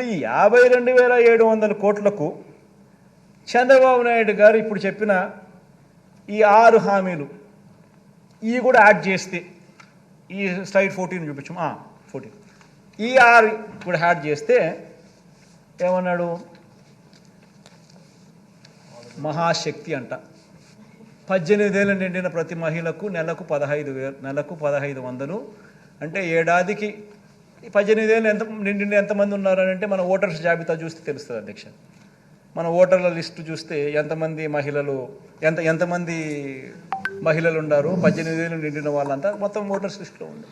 ఈ 52,700 కోట్లకు చంద్రబాబు నాయుడు గారు ఇప్పుడు చెప్పిన ఈ 6 హామీలు ఇవి కూడా యాడ్ చేస్తే ఈ స్లైడ్ 14 చూపించు 14 ఈ 6 కూడా యాడ్ చేస్తే ఏమన్నాడు మహాశక్తి అంట 18 ఏళ్ళు నిండిన ప్రతి మహిళకు నెలకు 1500 అంటే ఏడాదికి 18 ఏళ్ళు నిండిన ఎంతమంది ఉన్నారని అంటే మన ఓటర్స్ జాబితా చూస్తే తెలుస్తుంది అధ్యక్ష. మన ఓటర్ల లిస్టు చూస్తే ఎంతమంది మహిళలు ఎంతమంది మహిళలు ఉన్నారు 18 ఏళ్ళు నిండిన వాళ్ళంతా మొత్తం ఓటర్స్ లిస్టులో ఉంది.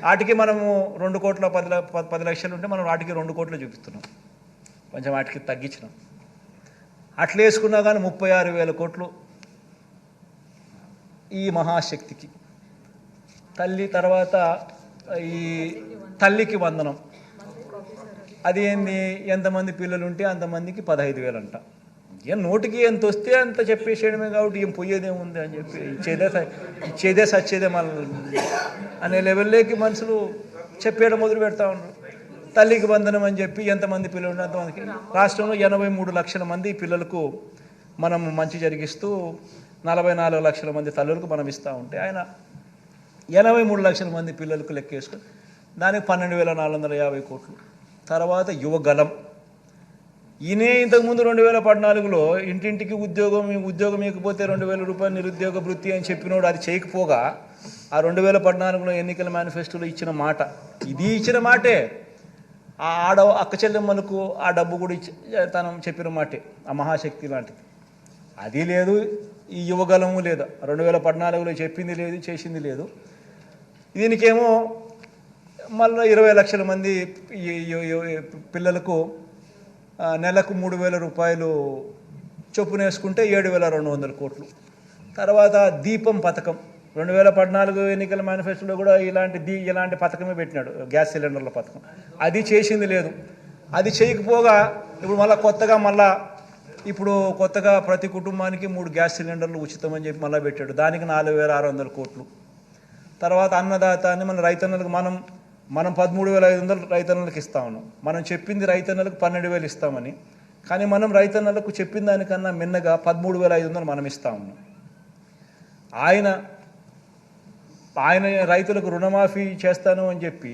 వాటికి మనము 2,10 లక్షలు ఉంటే మనం వాటికి 2 కోట్లు చూపిస్తున్నాం, కొంచెం వాటికి తగ్గించినాం. అట్లా వేసుకున్నా కానీ 36,000 కోట్లు ఈ మహాశక్తికి. తల్లి తర్వాత ఈ తల్లికి వందనం, అది ఏంది ఎంతమంది పిల్లలు ఉంటే అంతమందికి 15,000 అంట. ఏం నోటికి ఎంత వస్తే అంత చెప్పేసేయడమే కాబట్టి ఏం పోయేదేముంది అని చెప్పి ఇచ్చేదే సచ్చేదే మళ్ళీ అనే లెవెల్లోకి మనుషులు చెప్పేయడం మొదలు పెడతా ఉన్నారు. తల్లికి వందనం అని చెప్పి ఎంతమంది పిల్లలు ఉంటే అంతమందికి. రాష్ట్రంలో 83 లక్షల మంది పిల్లలకు మనం మంచి జరిగిస్తూ 44 లక్షల మంది తల్లులకు మనం ఇస్తూ ఉంటే ఆయన 83 లక్షల మంది పిల్లలకు లెక్కేసుకొని దానికి 12,450 కోట్లు. తర్వాత యువగలం, ఈయనే ఇంతకుముందు 2014లో ఇంటింటికి ఉద్యోగం ఇకపోతే 2,000 రూపాయలు నిరుద్యోగ వృత్తి అని చెప్పినోడు అది చేయకపోగా ఆ 2014లో ఎన్నికల మేనిఫెస్టోలో ఇచ్చిన మాట, ఇది ఇచ్చిన మాటే. ఆ అక్క చెల్లెమ్మలకు ఆ డబ్బు కూడా తను చెప్పిన మాటే, ఆ మహాశక్తి లాంటిది. అది లేదు, ఈ యువగలము లేదు. 2014లో చెప్పింది లేదు, చేసింది లేదు. దీనికేమో మళ్ళీ 20 లక్షల మంది పిల్లలకు నెలకు 3,000 రూపాయలు చొప్పున వేసుకుంటే 7,200 కోట్లు. తర్వాత దీపం పథకం 2014 ఎన్నికల మేనిఫెస్టోలో కూడా ఇలాంటి పథకమే పెట్టినాడు, గ్యాస్ సిలిండర్ల పథకం. అది చేసింది లేదు. అది చేయకపోగా ఇప్పుడు కొత్తగా ప్రతి కుటుంబానికి 3 గ్యాస్ సిలిండర్లు ఉచితమని చెప్పి మళ్ళీ పెట్టాడు, దానికి 4,600 కోట్లు. తర్వాత అన్నదాత అని మన రైతన్నలకు మనం 13,500 రైతన్నలకు ఇస్తా ఉన్నాం. మనం చెప్పింది రైతన్నలకు 12,000 ఇస్తామని, కానీ మనం రైతన్నలకు చెప్పిన దానికన్నా మిన్నగా 13,500 మనం ఇస్తా ఉన్నాం. ఆయన రైతులకు రుణమాఫీ చేస్తాను అని చెప్పి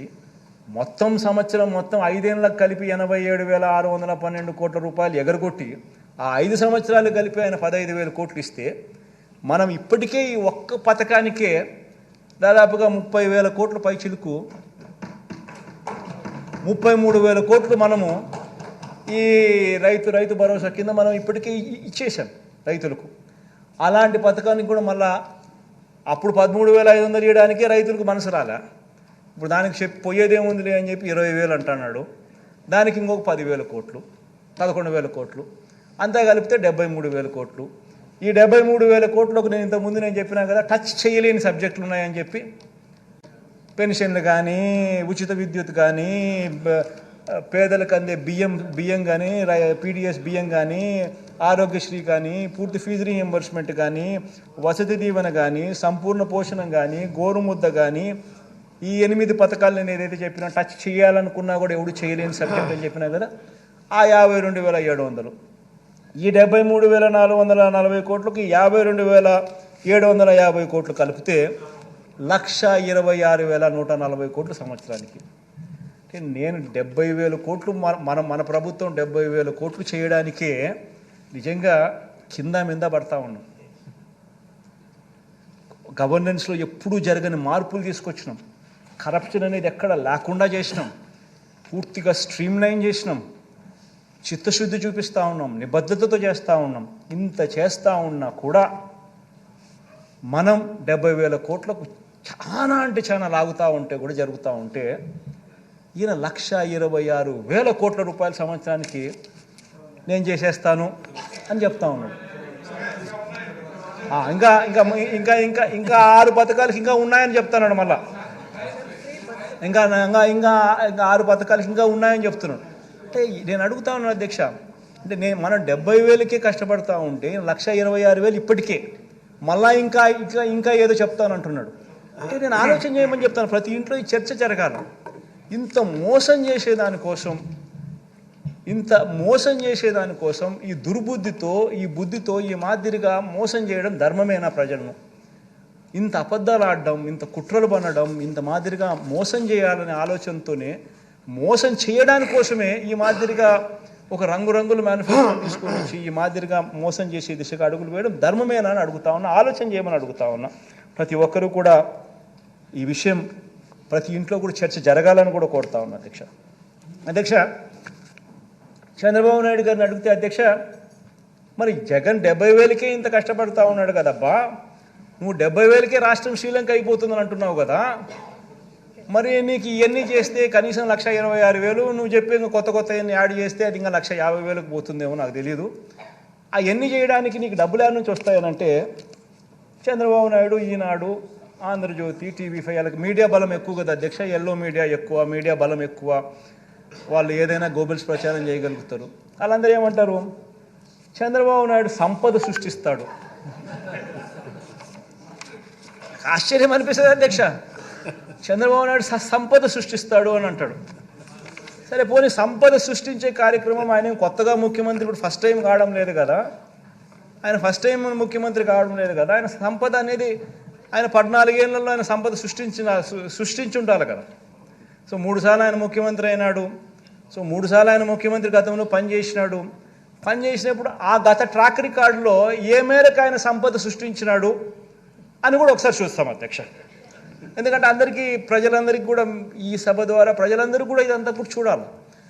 మొత్తం 5 ఏళ్ళకు కలిపి 87,612 కోట్ల రూపాయలు ఎగరగొట్టి ఆ 5 సంవత్సరాలు కలిపి ఆయన 15,000 కోట్లు ఇస్తే మనం ఇప్పటికే ఈ ఒక్క పథకానికే దాదాపుగా 30,000 కోట్ల పైచిలుకు 33,000 కోట్లు మనము ఈ రైతు భరోసా కింద మనం ఇప్పటికే ఇచ్చేసాం రైతులకు. అలాంటి పథకానికి కూడా మళ్ళా అప్పుడు 13,500 ఇవ్వడానికే రైతులకు మనసు రాలా. ఇప్పుడు దానికి పోయేదేముందిలే అని చెప్పి 20,000 అంటున్నాడు. దానికి ఇంకొక 10,000 కోట్లు, 11,000 కోట్లు, అంతా కలిపితే 73,000 కోట్లు. ఈ 73,000 కోట్లకు నేను ఇంతకుముందు చెప్పినా కదా, టచ్ చేయలేని సబ్జెక్టులు ఉన్నాయని చెప్పి పెన్షన్లు కానీ, ఉచిత విద్యుత్ కానీ, పేదలకు అందే బియ్యం కానీ, పీడిఎస్ బియ్యం కానీ, ఆరోగ్యశ్రీ కానీ, పూర్తి ఫీజు రీఎంబర్స్మెంట్ కానీ, వసతి దీవెన కానీ, సంపూర్ణ పోషణం కానీ, గోరుముద్ద కానీ, ఈ 8 పథకాలు నేను ఏదైతే చెప్పినా టచ్ చేయాలనుకున్నా కూడా ఎవడు చేయలేని సబ్జెక్ట్ అని చెప్పినా కదా, ఆ 52,700 ఈ 73,440 కోట్లకి 52,750 కోట్లు కలిపితే 1,26,140 కోట్లు సంవత్సరానికి. అంటే నేను 70,000 కోట్లు మన ప్రభుత్వం 70,000 కోట్లు చేయడానికే నిజంగా కింద మీద పడతా ఉన్నాం. గవర్నెన్స్లో ఎప్పుడూ జరగని మార్పులు తీసుకొచ్చినాం. కరప్షన్ అనేది ఎక్కడ లేకుండా చేసినాం, పూర్తిగా స్ట్రీమ్లైన్ చేసినాం, చిత్తశుద్ధి చూపిస్తూ ఉన్నాం, నిబద్ధతతో చేస్తూ ఉన్నాం. ఇంత చేస్తూ ఉన్నా కూడా మనం 70,000 కోట్లకు చాలా లాగుతూ ఉంటే కూడా జరుగుతూ ఉంటే ఈయన 1,26,000 కోట్ల రూపాయల సంవత్సరానికి నేను చేసేస్తాను అని చెప్తా ఉన్నాడు. ఇంకా ఇంకా ఇంకా ఇంకా ఇంకా 6 పథకాలకి ఇంకా ఉన్నాయని చెప్తున్నాడు. మళ్ళా ఇంకా 6 పథకాలకి ఇంకా ఉన్నాయని చెప్తున్నాడు. అంటే నేను అడుగుతా ఉన్నాను అధ్యక్ష, అంటే మనం 70,000కే కష్టపడతా ఉంటే 1,26,000 ఇప్పటికే మళ్ళా ఇంకా ఏదో చెప్తానంటున్నాడు. అంటే నేను ఆలోచన చేయమని చెప్తాను. ప్రతి ఇంట్లో ఈ చర్చ జరగాలి. ఇంత మోసం చేసేదానికోసం ఇంత మోసం చేసేదానికోసం ఈ దుర్బుద్ధితో ఈ బుద్ధితో ఈ మాదిరిగా మోసం చేయడం ధర్మమేనా ప్రజలను? ఇంత అబద్ధాలు ఆడడం, ఇంత కుట్రలు పనడం, ఇంత మాదిరిగా మోసం చేయాలనే ఆలోచనతోనే మోసం చేయడానికి కోసమే ఈ మాదిరిగా ఒక రంగురంగుల మేనిఫెస్టో తీసుకొని వచ్చి ఈ మాదిరిగా మోసం చేసే దిశగా అడుగులు వేయడం ధర్మమేనా అని అడుగుతా ఉన్నా, ఆలోచన చేయమని అడుగుతా ఉన్నా. ప్రతి ఒక్కరూ కూడా ఈ విషయం ప్రతి ఇంట్లో కూడా చర్చ జరగాలని కూడా కోరుతా ఉన్నా. అధ్యక్ష చంద్రబాబు నాయుడు గారిని అడిగితే, అధ్యక్ష మరి జగన్ 70,000కే ఇంత కష్టపడతా ఉన్నాడు కదబ్బా, నువ్వు 70,000కే రాష్ట్రం శ్రీలంక అయిపోతుందని అంటున్నావు కదా, మరి నీకు ఇవన్నీ చేస్తే కనీసం 1,26,000 నువ్వు చెప్పి ఇంకా కొత్త ఎన్ని యాడ్ చేస్తే అది ఇంకా 1,50,000కు పోతుందేమో నాకు తెలియదు. అవన్నీ చేయడానికి నీకు డబ్బులు ఎక్కడి నుంచి వస్తాయనంటే, చంద్రబాబు నాయుడు, ఈనాడు, ఆంధ్రజ్యోతి, TV5 వాళ్ళకి మీడియా బలం ఎక్కువ కదా అధ్యక్ష, ఎల్లో మీడియా ఎక్కువ, మీడియా బలం ఎక్కువ, వాళ్ళు ఏదైనా గోబెల్స్ ప్రచారం చేయగలుగుతారు. వాళ్ళందరూ ఏమంటారు, చంద్రబాబు నాయుడు సంపద సృష్టిస్తాడు. ఆశ్చర్యం అనిపిస్తుంది అధ్యక్ష, చంద్రబాబు నాయుడు సంపద సృష్టిస్తాడు అని అంటాడు. సరే పోనీ సంపద సృష్టించే కార్యక్రమం ఆయన కొత్తగా ముఖ్యమంత్రి ఇప్పుడు ఫస్ట్ టైం కావడం లేదు కదా, ఆయన ఫస్ట్ టైం ముఖ్యమంత్రి కావడం లేదు కదా, ఆయన సంపద అనేది ఆయన 14 ఏళ్లలో ఆయన సంపద సృష్టించి ఉండాలి కదా. సో 3 సార్లు ఆయన ముఖ్యమంత్రి అయినాడు. సో 3 సార్లు ఆయన ముఖ్యమంత్రి గతంలో పనిచేసినాడు. పనిచేసినప్పుడు ఆ గత ట్రాక్ రికార్డులో ఏ మేరకు ఆయన సంపద సృష్టించినాడు అని కూడా ఒకసారి చూస్తాం అధ్యక్ష. ఎందుకంటే ప్రజలందరికీ కూడా ఈ సభ ద్వారా ప్రజలందరూ కూడా ఇదంతా కూడా చూడాలి.